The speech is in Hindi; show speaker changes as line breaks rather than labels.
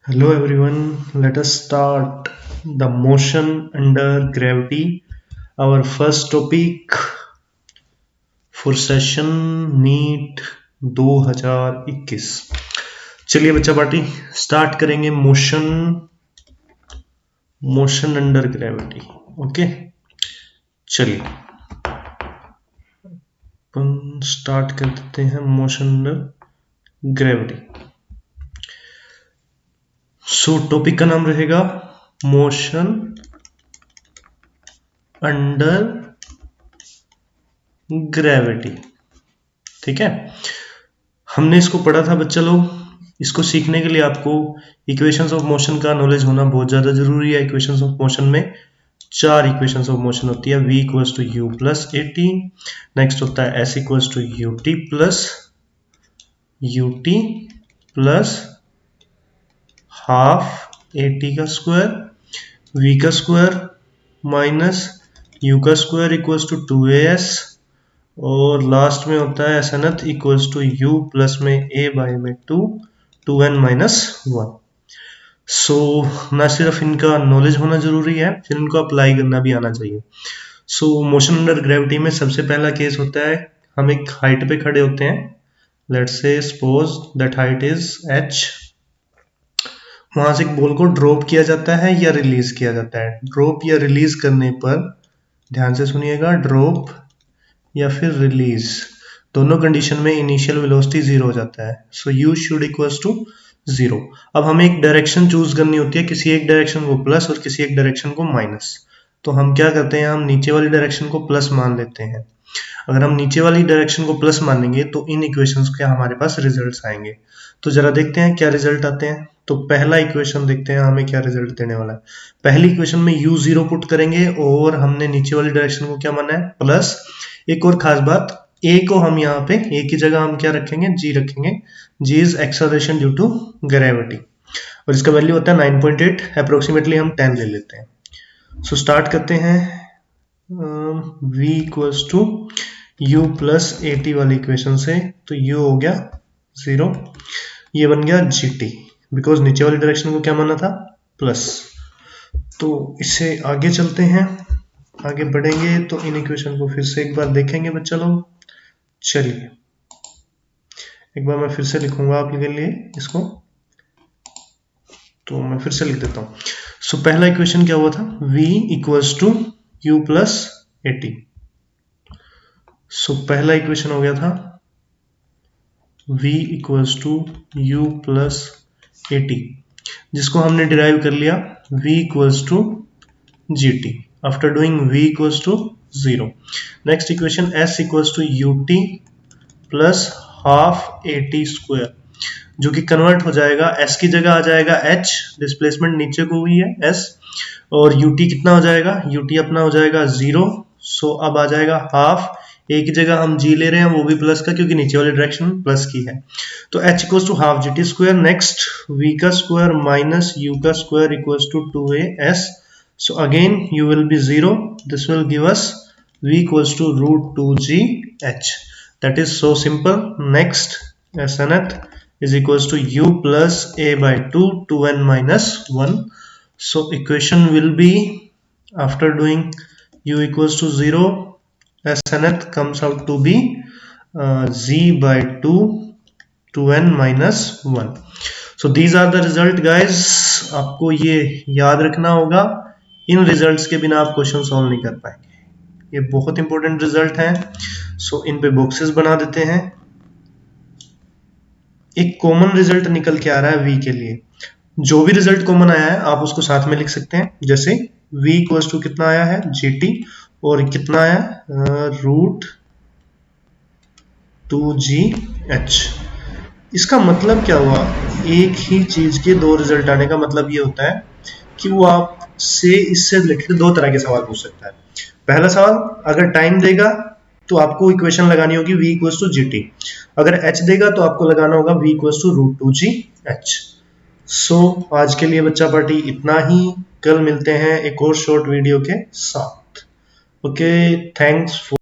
Hello everyone, let us start the motion under gravity. Our first topic for session NEET 2021. चलिए बच्चा पार्टी स्टार्ट करेंगे मोशन अंडर ग्रेविटी. ओके, चलिए अपन स्टार्ट कर देते हैं motion under gravity. So topic का नाम रहेगा मोशन अंडर ग्रेविटी. ठीक है, हमने इसको पढ़ा था बच्चा लोग. इसको सीखने के लिए आपको इक्वेशंस ऑफ मोशन का नॉलेज होना बहुत ज़्यादा जरूरी है. इक्वेशंस ऑफ मोशन में 4 इक्वेशंस ऑफ मोशन होती है. v equals to u plus a t, next होता है s equals to u t plus half a t का स्क्वायर, v का स्क्वायर माइनस u का स्क्वायर इक्वल्स टू 2as, और लास्ट में होता है s nth equals to u plus में ए बाई में 2n माइनस 1. सो ना सिर्फ इनका नॉलेज होना जरूरी है, फिर इनको अप्लाई करना भी आना चाहिए. सो मोशन अंडर ग्रेविटी में सबसे पहला केस होता है, हम एक हाइट पे खड़े होते हैं. Let's say suppose that height is h. वहां से एक बॉल को ड्रॉप किया जाता है या रिलीज किया जाता है. ड्रॉप या रिलीज करने पर, ध्यान से सुनिएगा, ड्रॉप या फिर रिलीज, दोनों कंडीशन में इनिशियल वेलोसिटी 0 हो जाता है. सो u शुड इक्वल्स टू 0. अब हमें एक डायरेक्शन चूज करनी होती है, किसी एक डायरेक्शन को प्लस और किसी एक डायरेक्शन को माइनस. तो हम क्या करते हैं, हम नीचे वाली डायरेक्शन को प्लस मान लेते हैं. अगर हम नीचे वाली डायरेक्शन को प्लस मानेंगे तो इन इक्वेशंस के हमारे पास रिजल्ट्स आएंगे. तो जरा देखते हैं क्या रिजल्ट आते हैं. तो पहला इक्वेशन देखते हैं हमें क्या रिजल्ट देने वाला है. पहली इक्वेशन में u0 पुट करेंगे और हमने नीचे वाली डायरेक्शन को क्या माना है, प्लस. एक और खास बात, a को हम यहाँ पे a की जगह हम क्या रखेंगे, g रखेंगे. g is acceleration due to gravity और इसका वैल्यू होता है 9.8. अप्रोक्सीमेटली हम 10 ले लेते हैं. सो स्टार्ट करते हैं. v equals to u plus a t वाली इक्वेशन से, तो u हो गया 0, ये बन गया gt, बिकॉज नीचे वाली डायरेक्शन को क्या माना था, प्लस. तो इससे आगे चलते हैं, आगे बढ़ेंगे तो इन इक्वेशन को फिर से एक बार देखेंगे बच्चा लोग. चलिए एक बार मैं फिर से लिखूंगा आपके लिए इसको, तो मैं फिर से लिख देता हूं. सो पहला इक्वेशन क्या हुआ था, v equals to u plus a t. So पहला इक्वेशन हो गया था v equals to u plus a t, जिसको हमने डिराइव कर लिया v equals to g t after doing v equals to 0. next equation s equals to ut plus half at square, जो कि कन्वर्ट हो जाएगा, s की जगह आ जाएगा h, डिस्प्लेसमेंट नीचे को हुई है s, और ut कितना हो जाएगा, ut अपना हो जाएगा 0. सो अब आ जाएगा हाफ, a की जगह हम g ले रहे हैं, वो भी प्लस का क्योंकि नीचे वाली डायरेक्शन प्लस की है. तो h equals to half g t square. Next v का स्क्वायर माइनस u का square equals to 2as. So again u will be 0. This will give us v equals to root 2gh. That is so simple. Next, snth is equals to u plus a by 2n minus 1. So equation will be, after doing u equals to 0, snth comes out to be z by 2n minus 1. So these are the result guys. आपको ये याद रखना होगा, इन रिजल्ट्स के बिना आप क्वेश्चन सॉल्व नहीं कर पाएंगे. ये बहुत इंपॉर्टेंट रिजल्ट हैं. सो इन पे बॉक्सेस बना देते हैं. एक कॉमन रिजल्ट निकल के आ रहा है v के लिए. जो भी रिजल्ट कॉमन आया है आप उसको साथ में लिख सकते हैं. जैसे v इक्वल्स टू कितना आया है, gt, और कितना आया, रूट 2gh. इसका मतलब क्या हुआ, एक ही चीज के दो रिजल्ट आने का मतलब ये होता है कि वो आपसे इससे रिलेटेड दो तरह के सवाल पूछ सकता है. पहला सवाल, अगर टाइम देगा तो आपको इक्वेशन लगानी होगी v equals to g t. अगर h देगा तो आपको लगाना होगा v equals to root 2gh. So आज के लिए बच्चा पार्टी इतना ही. कल मिलते हैं एक और शॉर्ट वीडियो के साथ. Okay, thanks for